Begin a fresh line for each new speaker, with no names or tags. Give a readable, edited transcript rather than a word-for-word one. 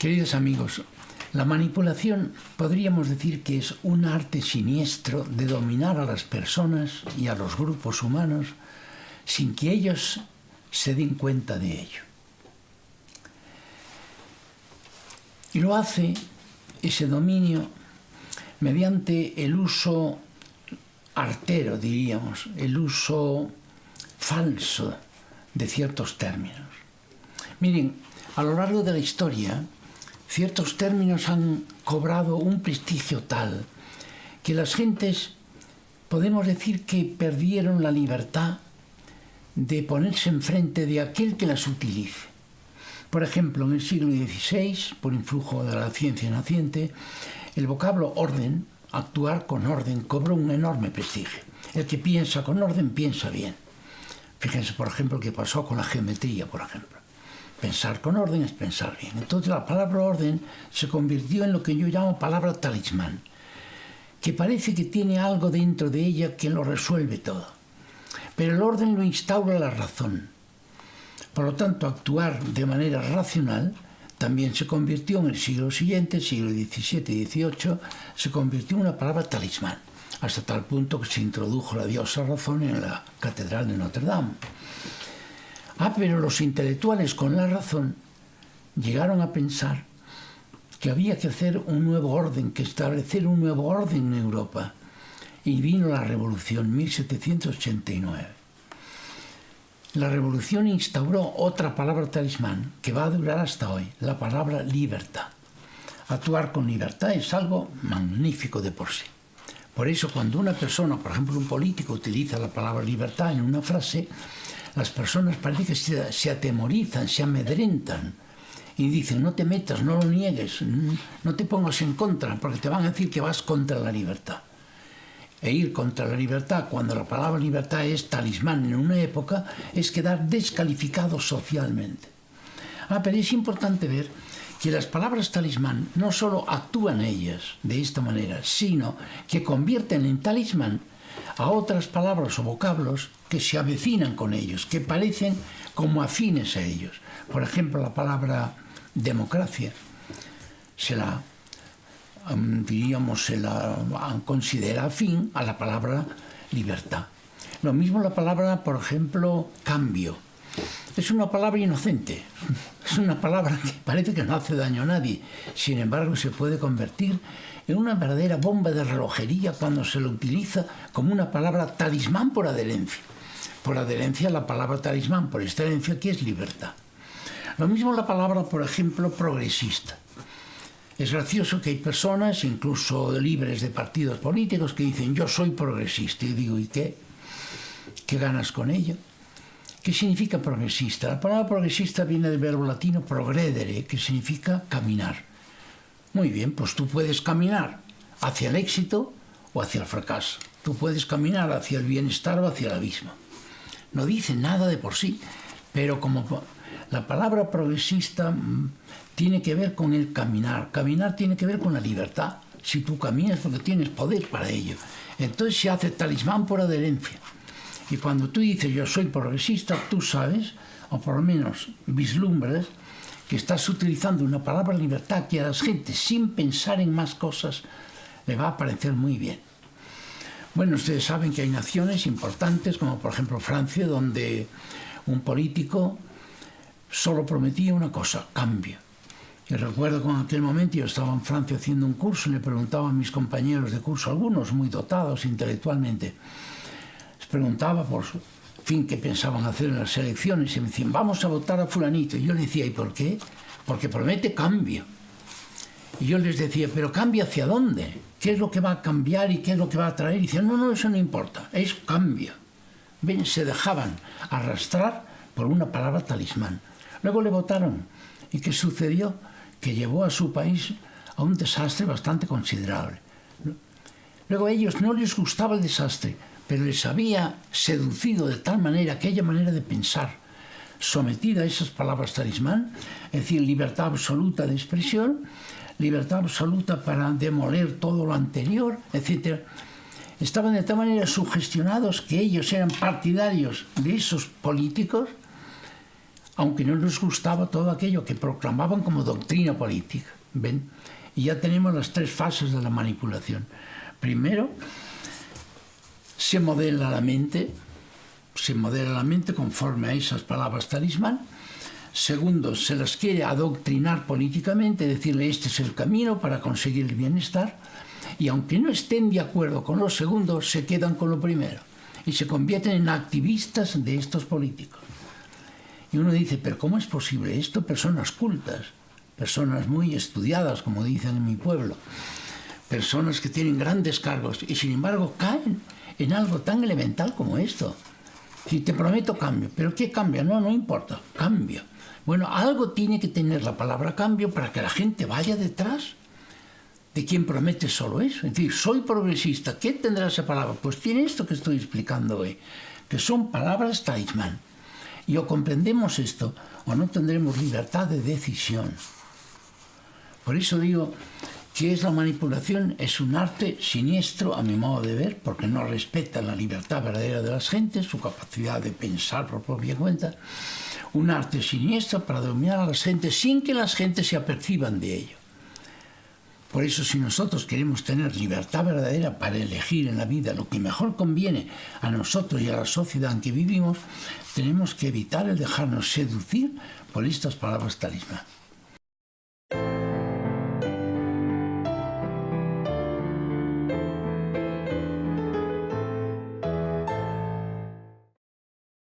Queridos amigos, la manipulación podríamos decir que es un arte siniestro de dominar a las personas y a los grupos humanos sin que ellos se den cuenta de ello. Y lo hace ese dominio mediante el uso artero, diríamos, el uso falso de ciertos términos. Miren, a lo largo de la historia, ciertos términos han cobrado un prestigio tal que las gentes, podemos decir que perdieron la libertad de ponerse enfrente de aquel que las utilice. Por ejemplo, en el siglo XVI, por influjo de la ciencia naciente, el vocablo orden, actuar con orden, cobró un enorme prestigio. El que piensa con orden, piensa bien. Fíjense, por ejemplo, qué pasó con la geometría, por ejemplo. Pensar con orden es pensar bien. Entonces la palabra orden se convirtió en lo que yo llamo palabra talismán, que parece que tiene algo dentro de ella que lo resuelve todo. Pero el orden lo instaura la razón. Por lo tanto, actuar de manera racional también se convirtió en el siglo siguiente, siglo XVII y XVIII, se convirtió en una palabra talismán, hasta tal punto que se introdujo la diosa razón en la catedral de Notre Dame. Pero los intelectuales con la razón llegaron a pensar que había que hacer un nuevo orden, que establecer un nuevo orden en Europa. Y vino la Revolución, 1789. La Revolución instauró otra palabra talismán que va a durar hasta hoy, la palabra libertad. Actuar con libertad es algo magnífico de por sí. Por eso cuando una persona, por ejemplo un político, utiliza la palabra libertad en una frase, las personas parece que se atemorizan, se amedrentan y dicen no te metas, no lo niegues, no te pongas en contra porque te van a decir que vas contra la libertad. E ir contra la libertad cuando la palabra libertad es talismán en una época es quedar descalificado socialmente. Pero es importante ver que las palabras talismán no solo actúan ellas de esta manera, sino que convierten en talismán a otras palabras o vocablos que se avecinan con ellos, que parecen como afines a ellos. Por ejemplo, la palabra democracia se la considera afín a la palabra libertad. Lo mismo la palabra, por ejemplo, cambio. Es una palabra inocente, es una palabra que parece que no hace daño a nadie, sin embargo se puede convertir en una verdadera bomba de relojería cuando se lo utiliza como una palabra talismán por adherencia. Por adherencia la palabra talismán por excelencia que es libertad. Lo mismo la palabra, por ejemplo, progresista. Es gracioso que hay personas, incluso libres de partidos políticos, que dicen yo soy progresista. Y digo, ¿y qué? ¿Qué ganas con ello? ¿Qué significa progresista? La palabra progresista viene del verbo latino progredere, que significa caminar. Muy bien, pues tú puedes caminar hacia el éxito o hacia el fracaso. Tú puedes caminar hacia el bienestar o hacia el abismo. No dice nada de por sí, pero como la palabra progresista tiene que ver con el caminar. Caminar tiene que ver con la libertad. Si tú caminas porque tienes poder para ello. Entonces se hace talismán por adherencia. Y cuando tú dices yo soy progresista, tú sabes, o por lo menos vislumbras, que estás utilizando una palabra libertad que a las gentes, sin pensar en más cosas, le va a parecer muy bien. Bueno, ustedes saben que hay naciones importantes, como por ejemplo Francia, donde un político solo prometía una cosa, cambio. Y recuerdo que en aquel momento yo estaba en Francia haciendo un curso y le preguntaba a mis compañeros de curso, algunos muy dotados intelectualmente, les preguntaba por su fin qué pensaban hacer en las elecciones y me decían, vamos a votar a fulanito. Y yo le decía, ¿y por qué? Porque promete cambio. Y yo les decía, ¿pero cambio hacia dónde? ¿Qué es lo que va a cambiar y qué es lo que va a traer? Y decían, no, eso no importa, es cambio. Ven, se dejaban arrastrar por una palabra talismán. Luego le votaron. ¿Y qué sucedió? Que llevó a su país a un desastre bastante considerable. Luego a ellos no les gustaba el desastre, pero les había seducido de tal manera, aquella manera de pensar, sometida a esas palabras talismán, es decir, libertad absoluta de expresión, libertad absoluta para demoler todo lo anterior, etc. Estaban de tal manera sugestionados que ellos eran partidarios de esos políticos aunque no nos gustaba todo aquello que proclamaban como doctrina política. ¿Ven? Y ya tenemos las tres fases de la manipulación. Primero, se modela la mente conforme a esas palabras talismán. Segundo, se las quiere adoctrinar políticamente, decirle este es el camino para conseguir el bienestar, y aunque no estén de acuerdo con lo segundo, se quedan con lo primero y se convierten en activistas de estos políticos. Y uno dice, pero ¿cómo es posible esto? Personas cultas, personas muy estudiadas, como dicen en mi pueblo, personas que tienen grandes cargos y sin embargo caen en algo tan elemental como esto. Si te prometo cambio, ¿pero qué cambio? No importa, cambio. Bueno, algo tiene que tener la palabra cambio para que la gente vaya detrás de quien promete solo eso. Es decir, soy progresista, ¿qué tendrá esa palabra? Pues tiene esto que estoy explicando hoy, que son palabras talismán. Y o comprendemos esto o no tendremos libertad de decisión. Por eso digo que es la manipulación, es un arte siniestro a mi modo de ver, porque no respeta la libertad verdadera de las gentes, su capacidad de pensar por propia cuenta. Un arte siniestro para dominar a las gentes sin que las gentes se aperciban de ello. Por eso, si nosotros queremos tener libertad verdadera para elegir en la vida lo que mejor conviene a nosotros y a la sociedad en que vivimos, tenemos que evitar el dejarnos seducir por estas palabras talismán.